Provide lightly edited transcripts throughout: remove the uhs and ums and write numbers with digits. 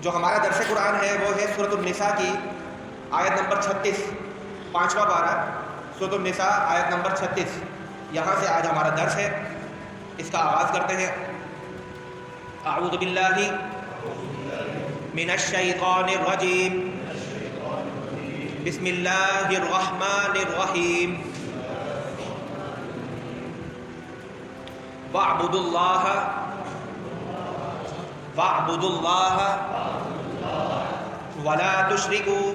جو ہمارا درس قرآن ہے وہ ہے سورۃ النساء کی آیت نمبر 36، 5واں پارہ سورۃ النساء آیت نمبر 36. یہاں سے آج ہمارا درس ہے. اس کا آغاز کرتے ہیں. اعوذ باللہ من الشیطان الرجیم، بسم اللہ الرحمن الرحیم. واعبدوا اللہ ولا تشركوا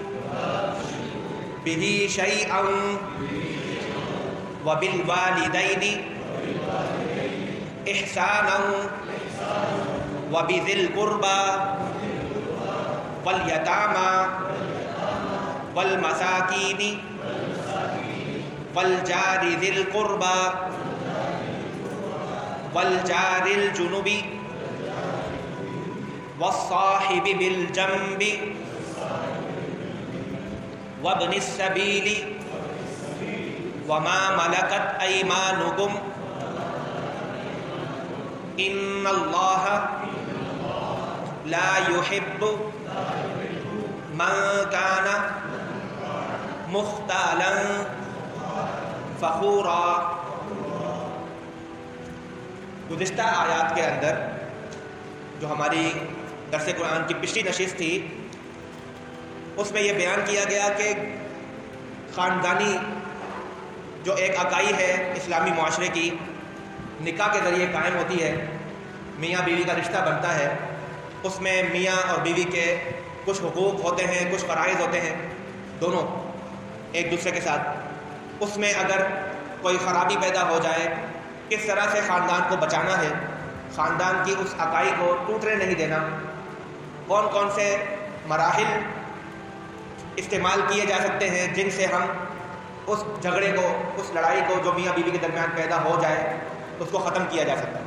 به شيئا وبالوالدين احسانا وبذي القربى واليتامى والمساكين والجار ذي القربى والجار الجنب والصاحب بالجنب وابن السبيل وما ملكت أيمانكم إن الله لا يحب من كان مختالا فخورا. گزشتہ آیات کے اندر جو ہماری درس قرآن کی پچھلی نشست تھی اس میں یہ بیان کیا گیا کہ خاندانی جو ایک اکائی ہے اسلامی معاشرے کی، نکاح کے ذریعے قائم ہوتی ہے، میاں بیوی کا رشتہ بنتا ہے. اس میں میاں اور بیوی کے کچھ حقوق ہوتے ہیں، کچھ فرائض ہوتے ہیں دونوں ایک دوسرے کے ساتھ. اس میں اگر کوئی خرابی پیدا ہو جائے، کس طرح سے خاندان کو بچانا ہے، خاندان کی اس اکائی کو ٹوٹنے نہیں دینا، کون کون سے مراحل استعمال کیے جا سکتے ہیں جن سے ہم اس جھگڑے کو، اس لڑائی کو جو میاں بیوی کے درمیان پیدا ہو جائے اس کو ختم کیا جا سکتا ہے.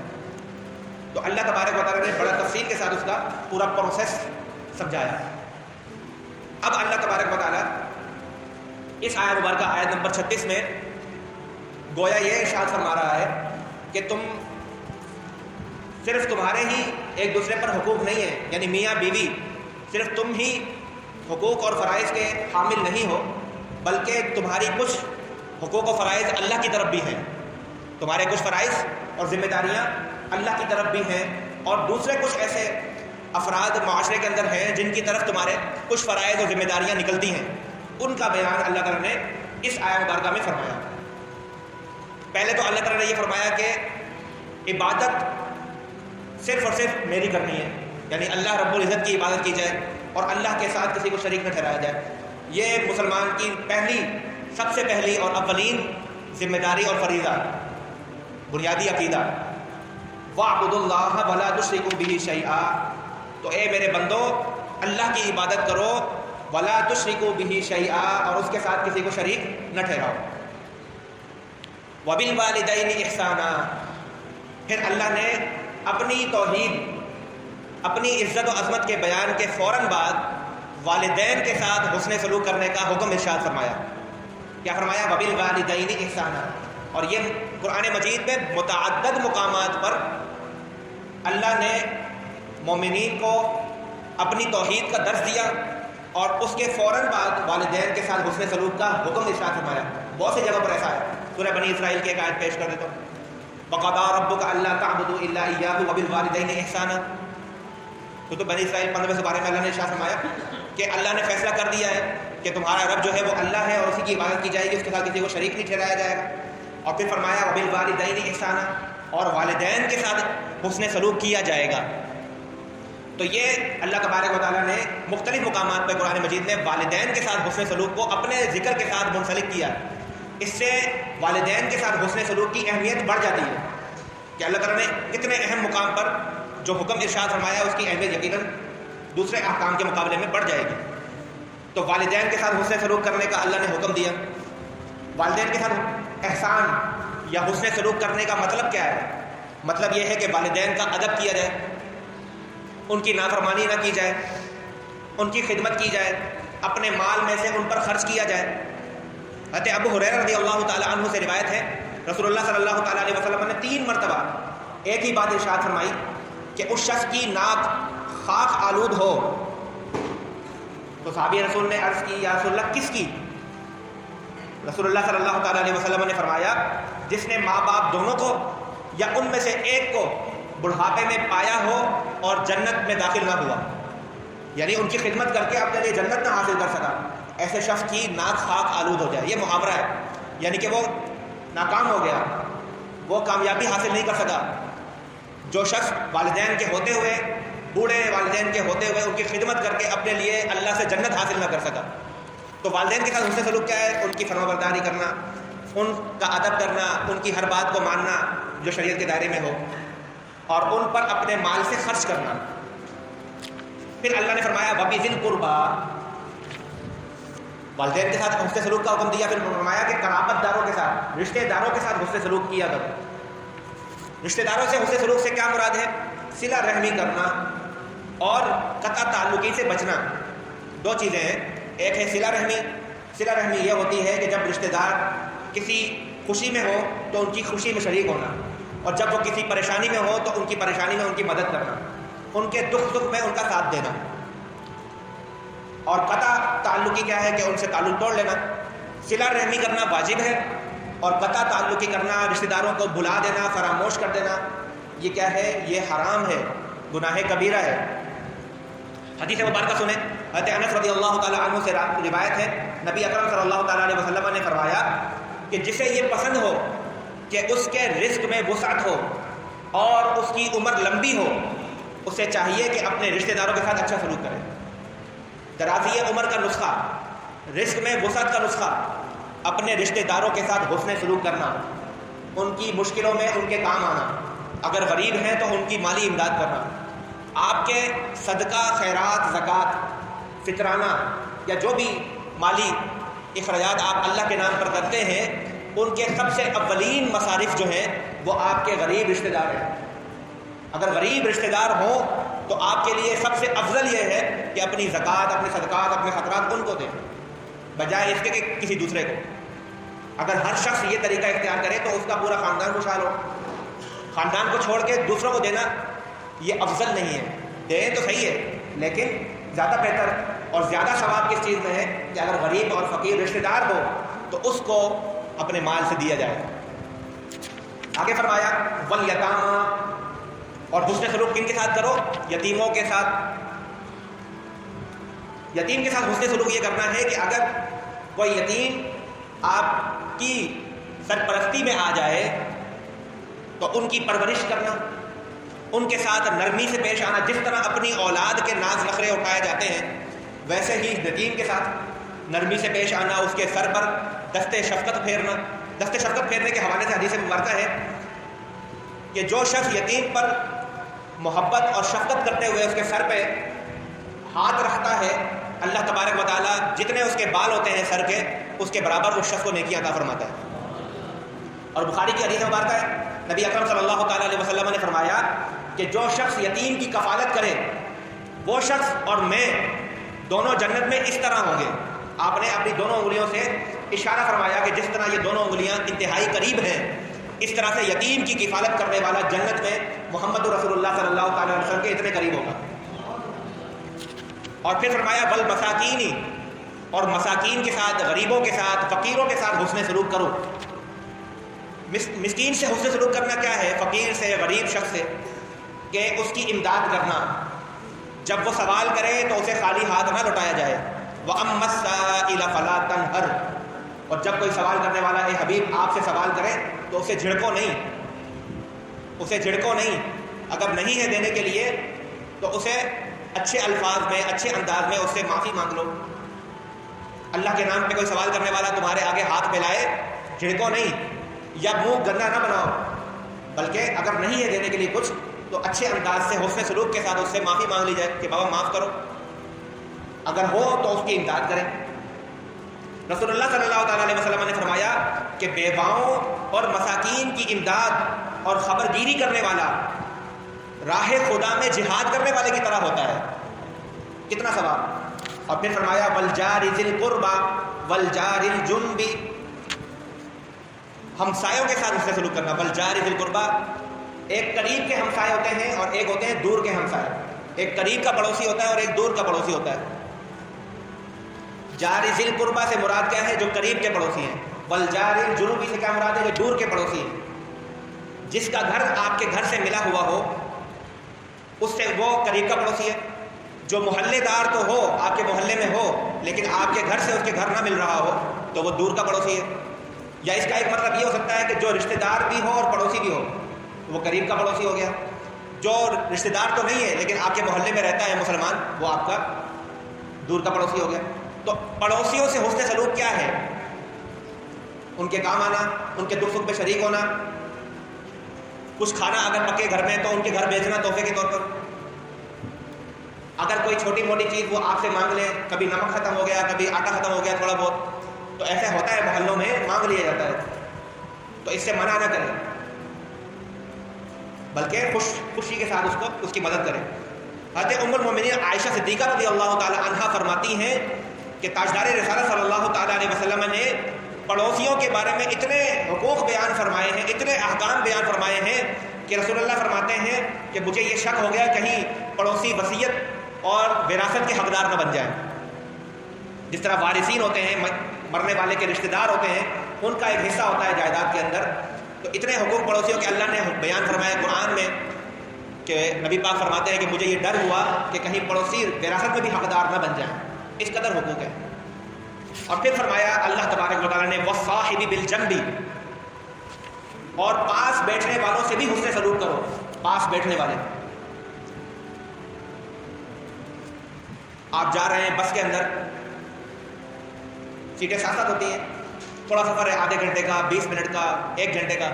تو اللہ تبارک و تعالیٰ نے بڑا تفصیل کے ساتھ اس کا پورا پروسیس سمجھایا. اب اللہ تبارک و تعالیٰ اس آیت مبارکہ آیت نمبر 36 میں گویا یہ ارشاد فرما رہا ہے کہ صرف تمہارے ہی ایک دوسرے پر حقوق نہیں ہیں، یعنی میاں بیوی صرف تم ہی حقوق اور فرائض کے حامل نہیں ہو، بلکہ تمہاری کچھ حقوق و فرائض اللہ کی طرف بھی ہیں. تمہارے کچھ فرائض اور ذمہ داریاں اللہ کی طرف بھی ہیں، اور دوسرے کچھ ایسے افراد معاشرے کے اندر ہیں جن کی طرف تمہارے کچھ فرائض اور ذمہ داریاں نکلتی ہیں. ان کا بیان اللہ تعالیٰ نے اس آیت مبارکہ میں فرمایا. پہلے تو اللہ تعالیٰ نے یہ فرمایا کہ عبادت صرف اور صرف میری کرنی ہے، یعنی اللہ رب العزت کی عبادت کی جائے اور اللہ کے ساتھ کسی کو شریک نہ ٹھہرایا جائے. یہ مسلمان کی سب سے پہلی اور اولین ذمہ داری اور فریضہ، بنیادی عقیدہ. وَاعْبُدُوا اللَّهَ وَلَا تُشْرِكُوا بِهِ شَيْئًا، تو اے میرے بندو اللہ کی عبادت کرو، وَلَا تُشْرِكُوا بِهِ شَيْئًا، اور اس کے ساتھ کسی کو شریک نہ ٹھہراؤ. وَبِالْوَالِدَيْنِ إِحْسَانًا، پھر اللہ نے اپنی توحید، اپنی عزت و عظمت کے بیان کے فوراً بعد والدین کے ساتھ حسن سلوک کرنے کا حکم ارشاد فرمایا. کیا فرمایا؟ وَبِالْوَالِدَيْنِ إِحْسَانًا. اور یہ قرآن مجید میں متعدد مقامات پر اللہ نے مومنین کو اپنی توحید کا درس دیا اور اس کے فوراً بعد والدین کے ساتھ حسن سلوک کا حکم ارشاد فرمایا. بہت سی جگہ پر ایسا ہے. سورہ بنی اسرائیل کی ایک آیت پیش کر دیتا ہوں. وَقَضَىٰ رَبُّكَ أَلَّا تَعْبُدُوا إِلَّا إِيَّاهُ وَبِالْوَالِدَيْنِ إِحْسَانًا. تو بنی اسرائیل 15 سپارے میں اللہ نے ارشاد فرمایا کہ اللہ نے فیصلہ کر دیا ہے کہ تمہارا رب جو ہے وہ اللہ ہے اور اسی کی عبادت کی جائے گی، اس کے ساتھ کسی کو شریک نہیں ٹھہرایا جائے گا. اور پھر فرمایا وَبِالْوَالِدَيْنِ إِحْسَانًا، اور والدین کے ساتھ حسن سلوک کیا جائے گا. تو یہ اللہ تبارک و تعالیٰ نے مختلف مقامات پہ قرآن مجید میں والدین کے ساتھ حسن سلوک کو اپنے ذکر کے ساتھ منسلک کیا. اس سے والدین کے ساتھ حسن سلوک کی اہمیت بڑھ جاتی ہے کہ اللہ تعالیٰ نے اتنے اہم مقام پر جو حکم ارشاد فرمایا اس کی اہمیت یقیناً دوسرے احکام کے مقابلے میں بڑھ جائے گی. تو والدین کے ساتھ حسن سلوک کرنے کا اللہ نے حکم دیا. والدین کے ساتھ احسان یا حسن سلوک کرنے کا مطلب کیا ہے؟ مطلب یہ ہے کہ والدین کا ادب کیا جائے، ان کی نافرمانی نہ کی جائے، ان کی خدمت کی جائے، اپنے مال میں سے ان پر خرچ کیا جائے. حضرت ابو ہریرہ رضی اللہ تعالی عنہ سے روایت ہے رسول اللہ صلی اللہ تعالی علیہ وسلم نے 3 مرتبہ ایک ہی بات ارشاد فرمائی کہ اس شخص کی ناک خاک آلود ہو تو صحابی رسول نے عرض کی یا رسول اللہ کس کی؟ رسول اللہ صلی اللہ تعالیٰ علیہ وسلم نے فرمایا جس نے ماں باپ دونوں کو یا ان میں سے ایک کو بڑھاپے میں پایا ہو اور جنت میں داخل نہ ہوا، یعنی ان کی خدمت کر کے اپنے لیے جنت نہ حاصل کر سکا، ایسے شخص کی ناک خاک آلود ہو جائے. یہ محاورہ ہے، یعنی کہ وہ ناکام ہو گیا، وہ کامیابی حاصل نہیں کر سکا. جو شخص والدین کے ہوتے ہوئے، بوڑھے والدین کے ہوتے ہوئے ان کی خدمت کر کے اپنے لیے اللہ سے جنت حاصل نہ کر سکا. تو والدین کے ساتھ حسن سلوک کیا ہے؟ ان کی فرما برداری کرنا، ان کا ادب کرنا، ان کی ہر بات کو ماننا جو شریعت کے دائرے میں ہو، اور ان پر اپنے مال سے خرچ کرنا. پھر اللہ نے فرمایا وَبِذِي الْقُرْبَىٰ، والدین کے ساتھ حسن سلوک کا حکم دیا. پھر فرمایا کہ قرابت داروں کے ساتھ، رشتہ داروں کے ساتھ حسن سلوک کیا کرو. رشتہ داروں سے حسن سلوک سے کیا مراد ہے؟ صلہ رحمی کرنا اور قطع تعلقی سے بچنا. دو چیزیں ہیں، ایک ہے صلہ رحمی. صلہ رحمی یہ ہوتی ہے کہ جب رشتہ دار کسی خوشی میں ہو تو ان کی خوشی میں شریک ہونا، اور جب وہ کسی پریشانی میں ہو تو ان کی پریشانی میں ان کی مدد کرنا، ان کے دکھ سکھ میں ان کا ساتھ دینا. اور قطع تعلقی کیا ہے کہ ان سے تعلق توڑ لینا. صلہ رحمی کرنا واجب ہے، اور قطع تعلقی کرنا، رشتہ داروں کو بھلا دینا، فراموش کر دینا، یہ کیا ہے؟ یہ حرام ہے، گناہ کبیرہ ہے. حدیث مبارکہ سنیں، حضرت انس رضی اللہ تعالیٰ عنہ سے روایت ہے، نبی اکرم صلی اللہ تعالیٰ علیہ وسلم نے فرمایا کہ جسے یہ پسند ہو کہ اس کے رزق میں وسعت ہو اور اس کی عمر لمبی ہو، اسے چاہیے کہ اپنے رشتہ داروں کے ساتھ اچھا سلوک کرے. درازی عمر کا نسخہ، رزق میں وسعت کا نسخہ، اپنے رشتہ داروں کے ساتھ حسن سلوک کرنا، ان کی مشکلوں میں ان کے کام آنا، اگر غریب ہیں تو ان کی مالی امداد کرنا. آپ کے صدقہ، خیرات، زکوٰۃ، فطرانہ یا جو بھی مالی اخراجات آپ اللہ کے نام پر کرتے ہیں، ان کے سب سے اولین مصارف جو ہیں وہ آپ کے غریب رشتہ دار ہیں. اگر غریب رشتہ دار ہوں تو آپ کے لیے سب سے افضل یہ ہے کہ اپنی زکوٰۃ، اپنے صدقات، اپنے خطرات ان کو دیں بجائے اس کے کہ کسی دوسرے کو. اگر ہر شخص یہ طریقہ اختیار کرے تو اس کا پورا خاندان خوشحال ہو. خاندان کو چھوڑ کے دوسروں کو دینا یہ افضل نہیں ہے. دیں تو صحیح ہے، لیکن زیادہ بہتر اور زیادہ ثواب کس چیز میں ہے کہ اگر غریب اور فقیر رشتہ دار ہو تو اس کو اپنے مال سے دیا جائے. آگے فرمایا والیتامی، اور حسن سلوک کن کے ساتھ کرو؟ یتیموں کے ساتھ. یتیم کے ساتھ حسن سلوک یہ کرنا ہے کہ اگر کوئی یتیم آپ کی سرپرستی میں آ جائے تو ان کی پرورش کرنا، ان کے ساتھ نرمی سے پیش آنا. جس طرح اپنی اولاد کے ناز نخرے اٹھائے جاتے ہیں ویسے ہی یتیم کے ساتھ نرمی سے پیش آنا، اس کے سر پر دست شفقت پھیرنا. دست شفقت پھیرنے کے حوالے سے حدیث مبارکہ ہے کہ جو شخص یتیم پر محبت اور شفقت کرتے ہوئے اس کے سر پہ ہاتھ رکھتا ہے، اللہ تبارک و تعالیٰ جتنے اس کے بال ہوتے ہیں سر کے، اس کے برابر اس شخص کو نیکی عطا فرماتا ہے. اور بخاری کی حدیث مبارکہ ہے، نبی اکرم صلی اللہ تعالیٰ علیہ وسلم نے فرمایا کہ جو شخص یتیم کی کفالت کرے وہ شخص اور میں دونوں جنت میں اس طرح ہوں گے. آپ نے اپنی دونوں انگلیوں سے اشارہ فرمایا کہ جس طرح یہ دونوں انگلیاں انتہائی قریب ہیں، اس طرح سے یتیم کی کفالت کرنے والا جنت میں محمد رسول اللہ صلی اللہ تعالیٰ علیہ وسلم کے اتنے قریب ہوگا. اور پھر فرمایا والمساکین، اور مساکین کے ساتھ، غریبوں کے ساتھ، فقیروں کے ساتھ حسن سلوک کرو. مسکین سے حسن سلوک کرنا کیا ہے؟ فقیر سے، غریب شخص سے، کہ اس کی امداد کرنا. جب وہ سوال کرے تو اسے خالی ہاتھ نہ لوٹایا جائے. وَأَمَّا السَّائِلَ فَلَا تَنْهَرْ، اور جب کوئی سوال کرنے والا ہے حبیب آپ سے سوال کرے تو اسے جھڑکو نہیں، اسے جھڑکو نہیں. اگر نہیں ہے دینے کے لیے تو اسے اچھے الفاظ میں، اچھے انداز میں اس سے معافی مانگ لو. اللہ کے نام پہ کوئی سوال کرنے والا تمہارے آگے ہاتھ پھیلائے، جھڑکو نہیں یا منہ گندا نہ بناؤ، بلکہ اگر نہیں ہے دینے کے لیے کچھ تو اچھے انداز سے حسن سلوک کے ساتھ اس سے معافی مانگ لی جائے کہ بابا معاف کرو. اگر ہو تو اس کی امداد کریں. رسول اللہ صلی اللہ تعالیٰ علیہ وسلم نے فرمایا کہ بیواؤں اور مساکین کی امداد اور خبرگیری کرنے والا راہ خدا میں جہاد کرنے والے کی طرح ہوتا ہے. کتنا ثواب. اور پھر فرمایا والجار ذی القربى والجار الجنب، ہمسایوں کے ساتھ حسن سلوک کرنا. والجار ذی القربى، ایک قریب کے ہمسائے ہوتے ہیں اور ایک ہوتے ہیں دور کے ہمسائے. ایک قریب کا پڑوسی ہوتا ہے اور ایک دور کا پڑوسی ہوتا ہے. جار ذی القربہ سے مراد کیا ہے؟ جو قریب کے پڑوسی ہیں. والجار الجنوبی سے کیا مراد ہے؟ جو دور کے پڑوسی ہیں. جس کا گھر آپ کے گھر سے ملا ہوا ہو اس سے وہ قریب کا پڑوسی ہے. جو محلے دار تو ہو، آپ کے محلے میں ہو، لیکن آپ کے گھر سے اس کے گھر نہ مل رہا ہو تو وہ دور کا پڑوسی ہے. یا اس کا ایک مطلب یہ ہو سکتا ہے کہ جو رشتہ دار بھی ہو اور پڑوسی بھی ہو وہ قریب کا پڑوسی ہو گیا. جو رشتہ دار تو نہیں ہے لیکن آپ کے محلے میں رہتا ہے مسلمان، وہ آپ کا دور کا پڑوسی ہو گیا. تو پڑوسیوں سے حسن سلوک کیا ہے؟ ان کے کام آنا، ان کے دکھ سکھ میں شریک ہونا. کچھ کھانا اگر پکے گھر میں تو ان کے گھر بھیجنا تحفے کے طور پر. اگر کوئی چھوٹی موٹی چیز وہ آپ سے مانگ لیں، کبھی نمک ختم ہو گیا، کبھی آٹا ختم ہو گیا تھوڑا بہت، تو ایسا ہوتا ہے محلوں میں مانگ لیا جاتا ہے، تو اس سے منع نہ کریں بلکہ خوشی کے ساتھ اس کی مدد کریں. حضرت ام المومنین عائشہ صدیقہ رضی اللہ تعالی عنہا فرماتی ہیں کہ تاجدار رسالت صلی اللہ تعالی علیہ وسلم نے پڑوسیوں کے بارے میں اتنے حقوق بیان فرمائے ہیں، اتنے احکام بیان فرمائے ہیں کہ رسول اللہ فرماتے ہیں کہ مجھے یہ شک ہو گیا کہیں پڑوسی وصیت اور وراثت کے حقدار نہ بن جائیں. جس طرح وارثین ہوتے ہیں، مرنے والے کے رشتہ دار ہوتے ہیں، ان کا ایک حصہ ہوتا ہے جائیداد کے اندر. تو اتنے حقوق پڑوسیوں کے اللہ نے بیان فرمایا قرآن میں کہ نبی پاک فرماتے ہیں کہ مجھے یہ ڈر ہوا کہ کہیں پڑوسی وراثت میں بھی حقدار نہ بن جائیں. اس قدر حقوق ہے. اور پھر فرمایا اللہ تبارک و تعالیٰ نے وَالصَّاحِبِ بِالْجَنْبِ، اور پاس بیٹھنے والوں سے بھی حسن سلوک کرو. پاس بیٹھنے والے، آپ جا رہے ہیں بس کے اندر، سیٹیں ساتھ ساتھ ہوتی ہیں، تھوڑا سفر ہے آدھے گھنٹے کا، 20 منٹ کا، 1 گھنٹے کا،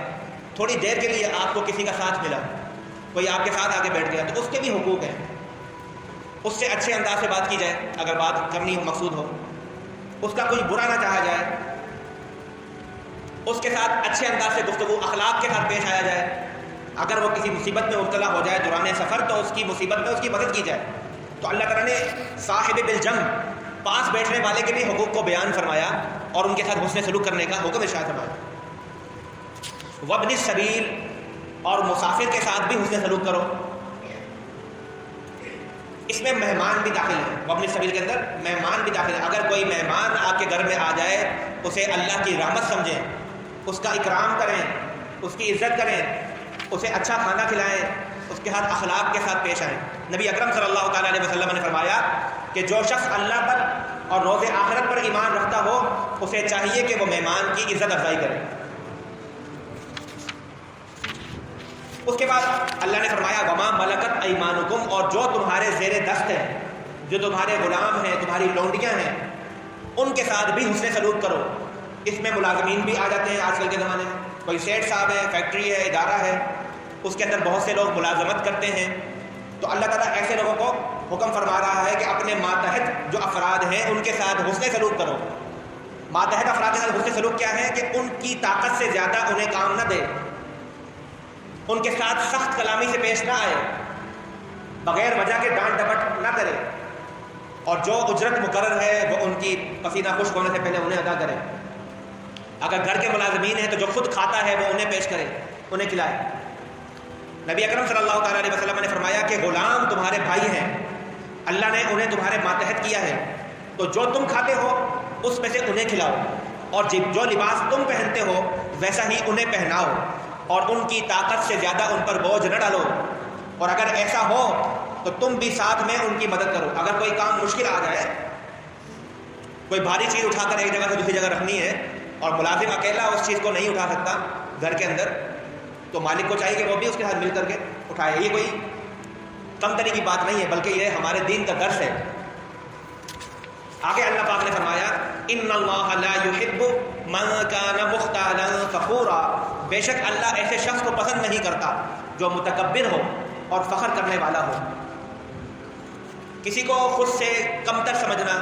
تھوڑی دیر کے لیے آپ کو کسی کا ساتھ ملا، کوئی آپ کے ساتھ آگے بیٹھ گیا، تو اس کے بھی حقوق ہیں. اس سے اچھے انداز سے بات کی جائے اگر بات کرنی مقصود ہو، اس کا کچھ برا نہ چاہا جائے، اس کے ساتھ اچھے انداز سے گفتگو اخلاق کے ساتھ پیش آیا جائے. اگر وہ کسی مصیبت میں مبتلا ہو جائے دوران سفر تو اس کی مصیبت میں اس کی مدد کی جائے. تو اللہ تعالیٰ نے صاحب بالجنب، پاس بیٹھنے والے کے بھی حقوق کو بیان فرمایا اور ان کے ساتھ حسن سلوک کرنے کا حکم ارشاد فرمایا. وابن السبیل، اور مسافر کے ساتھ بھی حسن سلوک کرو. اس میں مہمان بھی داخل ہے. وابن السبیل کے اندر مہمان بھی داخل ہے. اگر کوئی مہمان آپ کے گھر میں آ جائے اسے اللہ کی رحمت سمجھیں، اس کا اکرام کریں، اس کی عزت کریں، اسے اچھا کھانا کھلائیں، اس کے ساتھ اخلاق کے ساتھ پیش آئیں. نبی اکرم صلی اللہ تعالیٰ علیہ وسلم نے فرمایا کہ جو شخص اللہ پر اور روز آخرت پر ایمان رکھتا ہو اسے چاہیے کہ وہ مہمان کی عزت افزائی کرے. اس کے بعد اللہ نے فرمایا وما ملکت ایمانکم، اور جو تمہارے زیر دست ہیں، جو تمہارے غلام ہیں، تمہاری لونڈیاں ہیں، ان کے ساتھ بھی حسن سلوک کرو. اس میں ملازمین بھی آ جاتے ہیں آج کل کے زمانے میں. کوئی سیٹ صاحب ہے، فیکٹری ہے، ادارہ ہے، اس کے اندر بہت سے لوگ ملازمت کرتے ہیں. تو اللہ تعالیٰ ایسے لوگوں کو حکم فرما رہا ہے کہ اپنے ماتحت جو افراد ہیں ان کے ساتھ حسن سلوک کرو. ماتحت افراد کے ساتھ حسن سلوک کیا ہے کہ ان کی طاقت سے زیادہ انہیں کام نہ دے، ان کے ساتھ سخت کلامی سے پیش نہ آئے، بغیر وجہ کے ڈانٹ ڈپٹ نہ کرے، اور جو اجرت مقرر ہے وہ ان کی پسینہ خشک ہونے سے پہلے انہیں ادا کرے. اگر گھر کے ملازمین ہیں تو جو خود کھاتا ہے وہ انہیں پیش کرے، انہیں کھلائے. نبی اکرم صلی اللہ تعالیٰ علیہ وسلم نے فرمایا کہ غلام تمہارے بھائی ہیں، اللہ نے انہیں تمہارے ماتحت کیا ہے، تو جو تم کھاتے ہو اس میں سے انہیں کھلاؤ، اور جو لباس تم پہنتے ہو ویسا ہی انہیں پہناؤ، اور ان کی طاقت سے زیادہ ان پر بوجھ نہ ڈالو. اور اگر ایسا ہو تو تم بھی ساتھ میں ان کی مدد کرو. اگر کوئی کام مشکل آ جائے، کوئی بھاری چیز اٹھا کر ایک جگہ سے دوسری جگہ رکھنی ہے اور ملازم اکیلا اس چیز کو نہیں اٹھا سکتا گھر کے اندر، تو مالک کو چاہیے کہ وہ بھی اس کے ساتھ مل کر کے اٹھائے. یہ کوئی کم تری کی بات نہیں ہے بلکہ یہ ہمارے دین کا درس ہے. آگے اللہ پاک نے فرمایا ان اللہ لا يحب من كان مختالا فخورا، بے شک اللہ ایسے شخص کو پسند نہیں کرتا جو متکبر ہو اور فخر کرنے والا ہو. کسی کو خود سے کمتر سمجھنا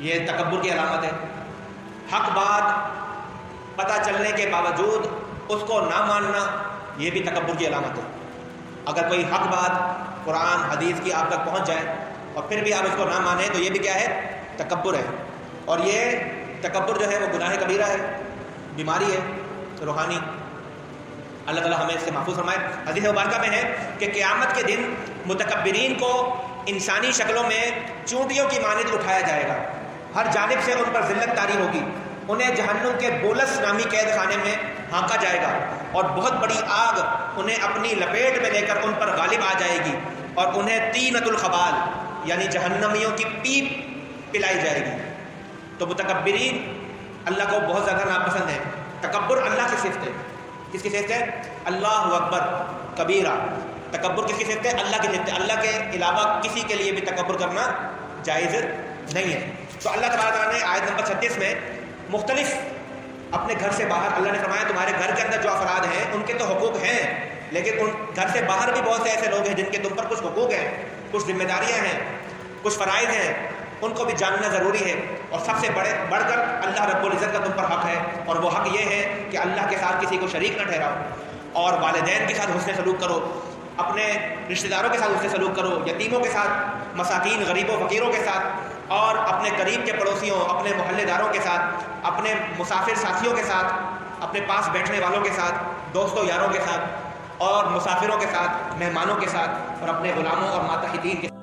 یہ تکبر کی علامت ہے. حق بات پتہ چلنے کے باوجود اس کو نہ ماننا یہ بھی تکبر کی علامت ہے. اگر کوئی حق بات قرآن حدیث کی آپ تک پہنچ جائے اور پھر بھی آپ اس کو نہ مانیں تو یہ بھی کیا ہے؟ تکبر ہے. اور یہ تکبر جو ہے وہ گناہ کبیرہ ہے، بیماری ہے روحانی. اللہ تعالیٰ ہمیں اس سے محفوظ فرمائے. حدیث مبارکہ میں ہے کہ قیامت کے دن متکبرین کو انسانی شکلوں میں چونٹیوں کی مانند اٹھایا جائے گا، ہر جانب سے ان پر ذلت طاری ہوگی، انہیں جہنم کے بولس نامی قید خانے میں ہانکا جائے گا، اور بہت بڑی آگ انہیں اپنی لپیٹ میں لے کر ان پر غالب آ جائے گی، اور انہیں طینۃ الخبال یعنی جہنمیوں کی پیپ پلائی جائے گی۔ تو متکبرین اللہ کو بہت زیادہ ناپسند ہے۔ تکبر اللہ کی صفت ہے۔ کس کی صفت ہے؟ اللہ اکبر کبیرہ۔ تکبر کس کی صفت ہے؟ اللہ کی صفت ہے۔ اللہ کے علاوہ کسی کے لیے بھی تکبر کرنا جائز نہیں ہے۔ تو اللہ تبارک تعالیٰ نے آیت نمبر 36 میں مختلف اپنے گھر سے باہر اللہ نے فرمایا تمہارے گھر کے اندر جو افراد ہیں ان کے تو حقوق ہیں، لیکن ان گھر سے باہر بھی بہت سے ایسے لوگ ہیں جن کے تم پر کچھ حقوق ہیں، کچھ ذمہ داریاں ہیں، کچھ فرائض ہیں، ان کو بھی جاننا ضروری ہے۔ اور سب سے بڑھ کر اللہ رب العزت کا تم پر حق ہے، اور وہ حق یہ ہے کہ اللہ کے ساتھ کسی کو شریک نہ ٹھہراؤ، اور والدین کے ساتھ حسن سلوک کرو، اپنے رشتہ داروں کے ساتھ حسن سلوک کرو، یتیموں کے ساتھ، مساکین غریبوں فقیروں کے ساتھ، اور اپنے قریب کے پڑوسیوں، اپنے محلے داروں کے ساتھ، اپنے مسافر ساتھیوں کے ساتھ، اپنے پاس بیٹھنے والوں کے ساتھ، دوستوں یاروں کے ساتھ، اور مسافروں کے ساتھ، مہمانوں کے ساتھ، اور اپنے غلاموں اور ماتحتین کے ساتھ۔